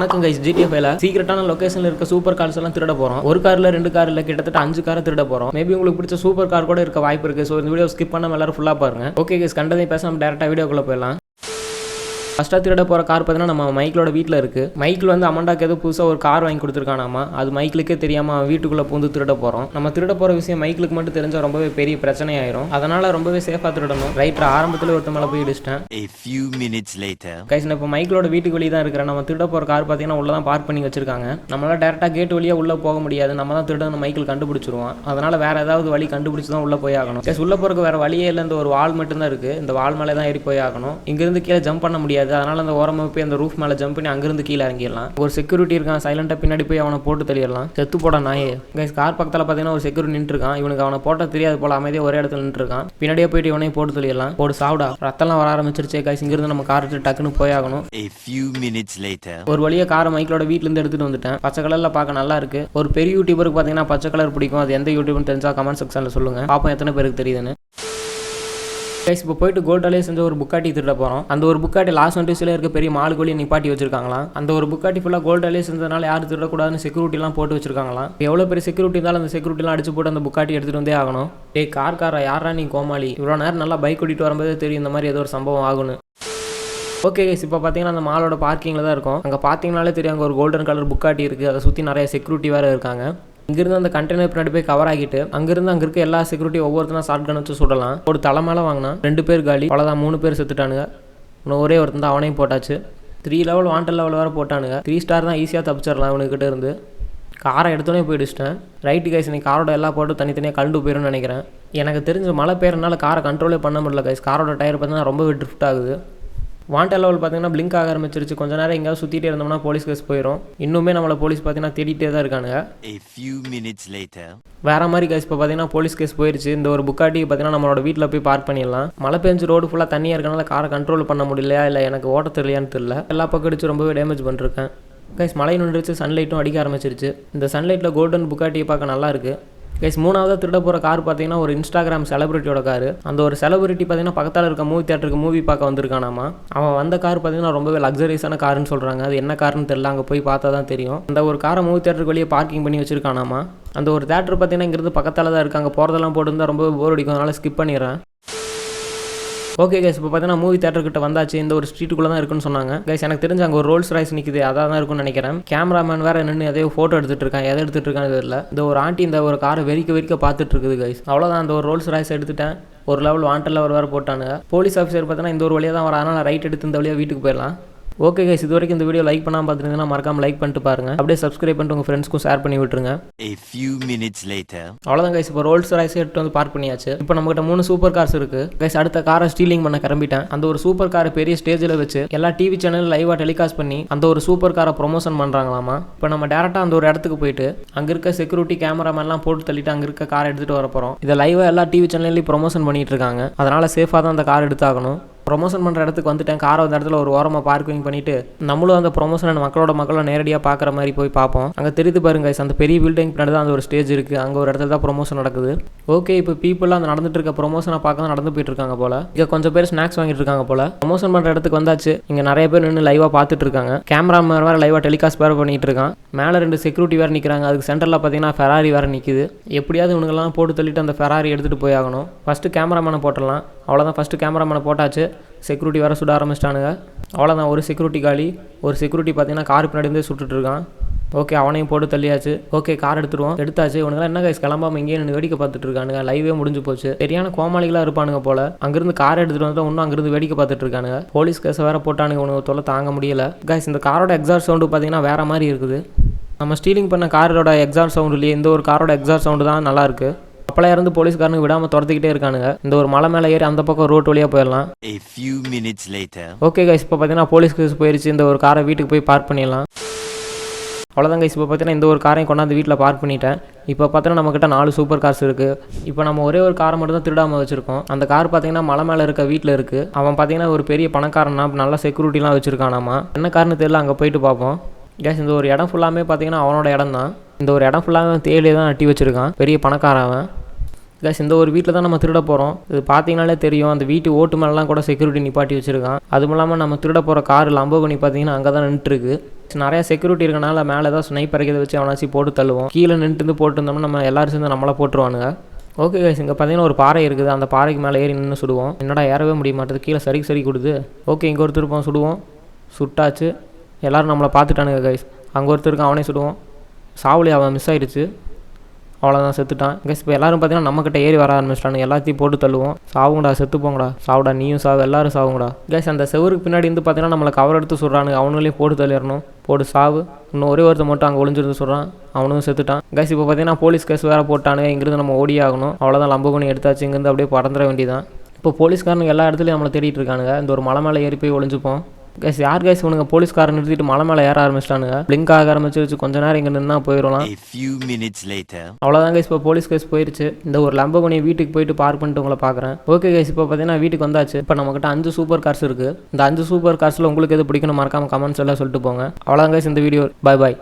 வணக்கம் கைஸ், GTA5ல சீக்ரெட்டான லொகேஷன்ல இருக்க super cars எல்லாம் திருட போறோம். ஒரு கார்ல 2 கார் இல்ல, கிட்டத்தட்ட 5 காரை திருட போறோம். மேபி உங்களுக்கு பிடிச்ச சூப்பர் கார் கூட இருக்க வாய்ப்பு இருக்கு. ஸோ இந்த வீடியோ ஸ்கிப் பண்ணாம எல்லாரும் ஃபுல்லா பாருங்க. ஓகே கைஸ், கண்டதையும் பேசாம டேரக்டா வீடியோக்குள்ள போயிடலாம். ஃபர்ஸ்ட்டாக திருட போகிற கார் பார்த்தீங்கன்னா நம்ம மைக்கிளோட வீட்டில் இருக்குது. மைக்கிள் வந்து அமண்டாக்கு ஏதோ புதுசாக ஒரு கார் வாங்கி கொடுத்துருக்கானாமா. அது மைக்கிளுக்கே தெரியாமல் அவன் வீட்டுக்குள்ளே பூந்து திருட போகிறோம். நம்ம திருட போகிற விஷயம் மைக்கிளுக்கு மட்டும் தெரிஞ்சால் ரொம்பவே பெரிய பிரச்சனை ஆயிரும். அதனால் ரொம்பவே சேஃபாக திருடணும். ரைட்டர் ஆரம்பத்தில் ஒருத்த மேலே போய் இடிச்சிட்டேன். கைஸ், நான் இப்போ மைக்கிளோட வீட்டுக்கு வெளியே தான் இருக்கிறேன். நம்ம திருட போகிற கார் பார்த்தீங்கன்னா உள்ளே தான் பார்க் பண்ணி வச்சிருக்காங்க. நம்மளால டேரெக்டாக கேட் வழியாக உள்ளே போக முடியாது. நம்ம தான் திருடணும் மைக்கிள் கண்டுபிடிச்சிருவான். அதனால் வேறு ஏதாவது வழி கண்டுபிடிச்சி தான் உள்ளே போய் ஆகணும். கைஸ், உள்ளே போகிறக்கு வேறு வழியே இல்லை. இந்த ஒரு வால் மட்டும்தான் இருக்குது. இந்த வால் மேலே தான் ஏறி போய் ஆகணும். இங்கேருந்து கீழே ஜம்ப் பண்ண முடியாது. அதனால் அந்த ஓரமாக போய் அந்த ரூஃப் மேலே ஜம்ப் பண்ணி அங்கிருந்து கீழே இறங்கிடலாம். ஒரு செக்யூரிட்டி இருக்கான், சைலண்டாக பின்னாடி போய் அவனை போட்டு தெளிடலாம். செத்து போட நாயே. கைஸ், கார் பக்கத்தில் பார்த்தீங்கன்னா ஒரு செக்யூரிட்டி நின்றுருக்கான். இவனுக்கு அவனை போட்ட தெரியாது போல அமைதியாக ஒரே இடத்துல நின்றுருக்கான். பின்னாடியே போயிட்டு இவனையும் போட்டு தெளிடலாம். போட்டு சாவுடா, ரத்தம்லாம் வர ஆரம்பிச்சிருச்சு. கைஸ், இங்கிருந்து நம்ம கார் எடுத்து டக்குன்னு போய் ஆகணும். ஒரு வழியாக காரை மைக்கிளோட வீட்டிலேருந்து எடுத்துட்டு வந்துட்டேன். பச்சை கலரில் பார்க்க நல்லா இருக்கு. ஒரு பெரிய யூடியூபருக்கு பார்த்தீங்கன்னா பச்சை கலர் பிடிக்கும். அது எந்த யூடியூப்னு தெரிஞ்சா கமெண்ட் செக்ஷனில் சொல்லுங்க. பாப்போம் எத்தனை பேருக்கு தெரியுதுன்னு. கைஸ், இப்போ போயிட்டு கோல்டாலே செஞ்ச ஒரு புக்காட்டி திருட போகிறோம். அந்த ஒரு புக்காட்டி லாஸ் அண்டர்ஸில் இருக்க பெரிய மாலுக்குள்ளேயே நிப்பாட்டி வச்சிருக்காங்களாம். அந்த ஒரு புக்காட்டி ஃபுல்லாக கோல்டாலே செஞ்சதுனால யாரும் திருடக்கூடாதுன்னு செக்யூரிட்டிலாம் போட்டு வச்சிருக்காங்களாம். எவ்வளோ பெரிய செக்யூரிட்டி இருந்தாலும் அந்த செக்யூரிட்டிலாம் அடிச்சு போட்டு அந்த புக்காட்டி எடுத்துகிட்டு வந்தே ஆகணும். காரா யாரா நீ கோமாளி, இவ்வளோ நேரம் நல்லா பைக் ஓட்டிட்டு வரும்போது தெரியும் இந்த மாதிரி ஏதோ ஒரு சம்பவம் ஆகுன்னு. ஓகே கைஸ், இப்போ பார்த்தீங்கன்னா அந்த மாலோட பார்க்கிங்கில் தான் இருக்கும். அங்கே பார்த்தீங்கனாலே தெரியும் அங்கே ஒரு கோல்டன் கலர் புக்காட்டி இருக்குது. அதை சுற்றி நிறைய செக்யூரிட்டி வேறு இருக்காங்க. இங்கிருந்து அந்த கண்டெய்னர் பின்னாடி போய் கவர் ஆகிட்டு அங்கிருந்து அங்கே இருக்க எல்லா செக்யூரிட்டி ஒவ்வொருத்தனா ஷார்ட் கன் வச்சு சுடலாம். ஒரு தலை மேலே வாங்கினா 2 பேர் காலி. அவ்வளோதான், 3 பேர் செத்துட்டானுங்க. இன்னும் ஒரே ஒருத்தன் தான், அவனையும் போட்டாச்சு. 3 லெவல் வாண்டட் லெவல் வேறு போட்டானுங்க. 3 ஸ்டார் தான் ஈஸியாக தப்பிச்சிடலாம் இவனுக்கிட்ட இருந்து. காரை எடுத்தோன்னே போயிடுச்சிட்டேன். ரைட்டு கைஸ், நீ காரோட எல்லா போட்டு தனித்தனியாக கழுண்டு போயிடும்னு நினைக்கிறேன். எனக்கு தெரிஞ்ச மழை பெய்யறதுனால காரை கண்ட்ரோலே பண்ண முடியல கைஸ். காரோட டயர் பார்த்தீங்கன்னா ரொம்பவே ட்ரிஃப்ட் ஆகுது. வாண்டட் லெவல் பார்த்தீங்கன்னா பிளிங்க் ஆக ஆரம்பிச்சிருச்சு. கொஞ்ச நேரம் எங்கேயாவது சுற்றிட்டே இருந்தோம்னா போலீஸ் கேஸ் போயிடும். இன்னுமே நம்மளை போலீஸ் பார்த்தீங்கன்னா தேடிட்டே தான் இருக்கானுங்க. வேற மாதிரி கைஸ், இப்போ பார்த்தீங்கன்னா போலீஸ் கேஸ் போயிடுச்சு. இந்த ஒரு புக்காட்டி பார்த்தீங்கன்னா நம்மளோட வீட்டில் போய் பார்க் பண்ணிடலாம். மழை பெஞ்சு ரோடு ஃபுல்லாக தண்ணியாக இருக்கனால காரை கண்ட்ரோல் பண்ண முடியலையா இல்லை எனக்கு ஓட்ட தெரியலையான்னு தெரியல. எல்லா பக்கம் அடிச்சு ரொம்பவே டேமேஜ் பண்ணிருக்கேன். கைஸ், மழை நின்றுச்சு, சன்லைட்டும் அடிக்க ஆரம்பிச்சிருச்சு. இந்த சன்லைட்டில் கோல்டன் புக்காட்டியை பார்க்க நல்லா இருக்கு. கைஸ், மூணாவது திருட போகிற கார் பார்த்தீங்கன்னா ஒரு இன்ஸ்டாகிராம் செலிபிரிட்டியோட கார். அந்த ஒரு செலிபிரிட்டி பார்த்தீங்கன்னா பக்கத்தில் இருக்க மூவி தியேட்டருக்கு மூவி பார்க்க வந்திருக்கானாமா. அவன் வந்த கார் பார்த்தீங்கன்னா ரொம்பவே லக்ஸரியஸான காருன்னு சொல்கிறாங்க. அது என்ன காருன்னு தெரியல, அங்கே போய் பார்த்தா தான் தெரியும். அந்த ஒரு காரை மூவி தியேட்டருக்கு வெளியே பார்க்கிங் பண்ணி வச்சிருக்கானாமா. அந்த ஒரு தேட்டர் பார்த்தீங்கன்னா இங்கிருந்து பக்கத்தில் தான் இருக்குது. அங்கே போகிறதெல்லாம் போட்டுருந்தா ரொம்பவே போர் அடிக்கும், அதனால் ஸ்கிப் பண்ணிடுறேன். ஓகே கைஸ், இப்போ பார்த்தீங்கன்னா மூவி தேட்டர்கிட்ட வந்தாச்சு. இந்த ஒரு ஸ்ட்ரீட்டுக்குள்ளே தான் இருக்குன்னு சொன்னாங்க. கைஸ், எனக்கு தெரிஞ்சு அங்கே ஒரு ரோல்ஸ் ராய்ஸ் நிற்குது, அதான் தான் இருக்குன்னு நினைக்கிறேன். கேமராமேன் வேறு நின்று எதையோ ஃபோட்டோ எடுத்துகிட்டு இருக்கான். எதை எடுத்துகிட்டு இருக்கான்னு தெரியல. இந்த ஒரு ஆண்டி இந்த ஒரு காரை வெறிக்க பார்த்துட்டு இருக்குது கைஸ். அவ்வளோதான், அந்த ஒரு ரோல்ஸ் ராய்ஸ் எடுத்துட்டேன். ஒரு லெவல் வாண்டட் லெவல் வேறு போட்டானுங்க. போலீஸ் ஆஃபீஸர் பார்த்தீங்கன்னா இந்த ஒரு வழியாக தான் வர, அதனால் ரைட் எடுத்து இந்த வழியாக வீட்டுக்கு போயிடலாம். ஓகே கைஸ், இது வரைக்கும் இந்த வீடியோ லைக் பண்ணாமல் பார்த்துருந்தீங்கன்னா மறக்காம லைக் பண்ணிட்டு பாருங்க. அப்படியே சப்ஸ்கிரைப் பண்ணிட்டு உங்கள் ஃப்ரெண்ட்ஸ்க்கும் ஷேர் பண்ணி விட்டுருங்க. அவ்வளோதான் கைஸ், இப்போ ரோல்ஸ் ராய்ஸ் எடுத்து வந்து பார்க் பண்ணியாச்சு. இப்போ நம்மகிட்ட 3 சூப்பர் கார்ஸ் இருக்கு கைஸ். அடுத்த காரை ஸ்டீலிங் பண்ண கிளம்பிட்டேன். அந்த ஒரு சூப்பர் காரை பெரிய ஸ்டேஜில் வச்சு எல்லா டிவி சேனல் லைவாக டெலிகாஸ்ட் பண்ணி அந்த ஒரு சூப்பர் காரை ப்ரொமோஷன் பண்ணுறாங்களாமா. இப்போ நம்ம டேரெக்டாக அந்த ஒரு இடத்துக்கு போயிட்டு அங்கே இருக்க செக்யூரிட்டி கேமராமேன்லாம் போட்டு தள்ளிட்டு அங்கே இருக்க காரை எடுத்துகிட்டு வர போகிறோம். இதை லைவாக எல்லா டிவி சேனல்லையும் ப்ரொமோஷன் பண்ணிட்டு இருக்காங்க. அதனால் சேஃபாக தான் அந்த கார் எடுத்தாகணும். ப்ரொமோஷன் பண்ணுற இடத்துக்கு வந்துட்டேன். காரை அந்த இடத்துல ஒரு ஓரமாக பார்க்கிங் பண்ணிவிட்டு நம்மளும் அந்த ப்ரொமோஷனை மக்களோட நேரடியாக பார்க்குற மாதிரி போய் பார்ப்போம். அங்கே தெரியுது பாருங்க கைஸ், அந்த பெரிய பில்டிங் பின்னாடி தான் அந்த ஒரு ஸ்டேஜ் இருக்குது. அங்கே ஒரு இடத்துல தான் ப்ரொமோஷன் நடக்குது. ஓகே, இப்போ பீப்புளாக அந்த நடந்துட்டு இருக்க ப்ரொமோஷனை பார்க்க தான் நடந்து போயிட்டு இருக்காங்க போல. இங்கே கொஞ்சம் பேர் ஸ்நாக்ஸ் வாங்கிட்டு இருக்காங்க போல. ப்ரொமோஷன் பண்ணுற இடத்துக்கு வந்தாச்சு. இங்கே நிறைய பேர் நின்று லைவாக பார்த்துட்டு இருக்காங்க. கேமராமேன் வேறு லைவாக டெலிகாஸ்ட் வேறு பண்ணிட்டு இருக்கான். மேலே 2 செக்யூரிட்டி வேறு நிற்கிறாங்க. அதுக்கு சென்டரில் பார்த்தீங்கன்னா ஃபெராரி வேறு நிற்குது. எப்படியாவது இவனுங்கெல்லாம் போட்டு தள்ளிட்டு அந்த ஃபெராரி எடுத்துகிட்டு போய் ஆகணும். ஃபஸ்ட்டு கேமராமேனை போட்டுடலாம். அவ்வளோதான், ஃபஸ்ட்டு கேமராமேனை போட்டாச்சு. செக்யூரிட்டி வேறு சுட ஆரம்பிச்சிட்டானுங்க. அவ்வளோதான், ஒரு செக்யூரிட்டி காலி. ஒரு செக்யூரிட்டி பார்த்தீங்கன்னா கார் பின்னாடி இருந்தே சுட்டுட்டு இருக்கான். ஓகே, அவனையும் போட்டு தள்ளியாச்சு. ஓகே, கார் எடுத்துருவோம். எடுத்தாச்சு. இவனுங்களாம் என்ன கைஸ் கிளம்பாம இங்கேயே நின்று வேடிக்கை பார்த்துட்டு இருக்கானுங்க. லைவே முடிஞ்சு போச்சு. சரியான கோமாளிகளாக இருப்பானுங்க போல. அங்கிருந்து கார் எடுத்துகிட்டு வந்து இன்னும் அங்கிருந்து வேடிக்கை பார்த்துட்டு இருக்கானுங்க. போலீஸ் கேஸை வேறு போட்டானுங்க. உனக்கு தொல்லை தாங்க முடியல கைஸ். இந்த காரோட எக்ஸாஸ்ட் சவுண்டு பார்த்தீங்கன்னா வேறு மாதிரி இருக்குது. நம்ம ஸ்டீலிங் பண்ண காரோட எக்ஸாஸ்ட் சவுண்டுலேயே இந்த ஒரு காரோட எக்ஸாஸ்ட் சவுண்டு தான் நல்லா இருக்குது. அப்பெல்லாம் இருந்து போலீஸ்காரனுக்கு விடாமல் துரத்திக்கிட்டே இருக்கானுங்க. இந்த ஒரு மலை மேலே ஏறி அந்த பக்கம் ரோட் வழியாக போயிடலாம். ஓகே கைஸ், இப்போ பார்த்தீங்கன்னா போலீஸ் கேஸ் போயிடுச்சு. இந்த ஒரு காரை வீட்டுக்கு போய் பார்க் பண்ணிடலாம். அவ்வளோதான் கைஸ், இப்போ பார்த்தீங்கன்னா இந்த ஒரு காரையும் கொண்டாந்து வீட்டில் பார்க் பண்ணிட்டேன். இப்போ பார்த்தீங்கன்னா நம்மக்கிட்ட 4 சூப்பர் கார்ஸ் இருக்குது. இப்போ நம்ம ஒரே ஒரு காரை மட்டும் தான் திருடாமல் வச்சுருக்கோம். அந்த கார் பார்த்தீங்கன்னா மலை மேலே இருக்க வீட்டில் இருக்குது. அவன் பார்த்தீங்கன்னா ஒரு பெரிய பணக்காரனா, நல்ல செக்யூரிட்டிலாம் வச்சுருக்கானாமா. என்ன கார்னு தெரியல, அங்கே போயிட்டு பார்ப்போம். கேஸ், இந்த ஒரு இடம் ஃபுல்லாமே பார்த்தீங்கன்னா அவனோட இடம் தான். இந்த ஒரு இடம் ஃபுல்லாக தேயிலே தான் நட்டி வச்சுருக்கான். பெரிய பணக்காரன். கைஸ் இந்த ஒரு வீட்டில் தான் நம்ம திருட போகிறோம். இது பார்த்தீங்கனாலே தெரியும், அந்த வீட்டு ஓட்டு மேலாம் கூட செக்யூரிட்டி நிப்பாட்டி வச்சிருக்கான். அதுவும் இல்லாமல் நம்ம திருட போகிற கார் லம்போகினி பார்த்தீங்கன்னா அங்கே தான் நின்றுருக்கு. நிறைய செக்யூரிட்டி இருக்கனால மேலே ஏதாவது ஸ்னைப்பர் இதை வச்சு அவனாச்சும் போட்டு தள்ளுவோம். கீழே நின்று போட்டுருந்தோம்னா நம்ம எல்லாரும் சேர்ந்து நம்மளை போட்டுருவானுங்க. ஓகே கைஸ், இங்கே பார்த்தீங்கன்னா ஒரு பாறை இருக்குது. அந்த பாறைக்கு மேலே ஏறி நின்று சுடுவோம். என்னடா ஏறவே முடிய மாட்டேது, கீழே சரி கொடுது. ஓகே, இங்கே ஒருத்தர் இருப்போம், சுடுவோம். சுட்டாச்சு. எல்லோரும் நம்மளை பார்த்துட்டானுங்க கைஸ். அங்கே ஒருத்தர் இருக்கான், அவனே சுடுவோம். சாவுலி அவன் மிஸ் ஆகிடுச்சு, அவ்வளோதான், செத்துட்டான். கைஸ் இப்போ எல்லோரும் பார்த்தீங்கன்னா நம்மக்கிட்ட ஏறி வர ஆரம்பிச்சிட்டானுங்க. எல்லாத்தையும் போட்டு தள்ளுவோம். சாவுங்கடா, செத்து போங்கடா, சாவுடா, நீயும் சாவு, எல்லோரும் சாவுங்கடா. கைஸ் அந்த செவருக்கு பின்னாடி இருந்து பார்த்தீங்கன்னா நம்மளை கவர் எடுத்து சொல்கிறானுங்க. அவனுங்களையும் போட்டு தள்ளிடணும். போட்டு சாவு. இன்னும் ஒரே ஒருத்தர் மட்டும் அங்கே ஒளிஞ்சிருந்து சொல்கிறான், அவனும் செத்துட்டான். கைஸ் இப்போ பார்த்தீங்கன்னா போலீஸ் கேஸ் வேறு போட்டானுங்க. இங்கிருந்து நம்ம ஓடி ஆகணும். அவ்வளோதான், லம்போகினி எடுத்தாச்சு. இங்கேருந்து அப்படியே பறந்துட வேண்டியதான். இப்போ போலீஸ்காரனுங்க எல்லா இடத்துலையும் நம்மளை தேடிட்டு இருக்கானுங்க. இந்த ஒரு மலை மேலே ஏறி போய் ஒளிஞ்சுப்போம். கைஸ் யார் கைஸ் இவனுங்க போலீஸ்காரன் நிறுத்திட்டு மலை மேலே ஏற ஆரம்பிச்சிட்டானுங்க. பிளிங்க் ஆக ஆரம்பிச்சு கொஞ்ச நேரம் இங்கே நின்னா போயிடலாம். அவ்வளோதான் கைஸ், இப்போ போலீஸ் கேஸ் போயிருச்சு. இந்த ஒரு லம்போகினி வீட்டுக்கு போயிட்டு பார்க் பண்ணிட்டு உங்களை பார்க்குறேன். ஓகே கைஸ், இப்போ பார்த்தீங்கன்னா வீட்டுக்கு வந்தாச்சு. இப்போ நம்மகிட்ட 5 சூப்பர் கார்ஸ் இருக்குது. இந்த 5 சூப்பர் கார்ஸில் உங்களுக்கு எது பிடிக்கணும் மறக்காம கமெண்ட்ஸ் எல்லாம் சொல்லிட்டு போங்க. அவ்வளோதான் கைஸ் இந்த வீடியோ. பாய்.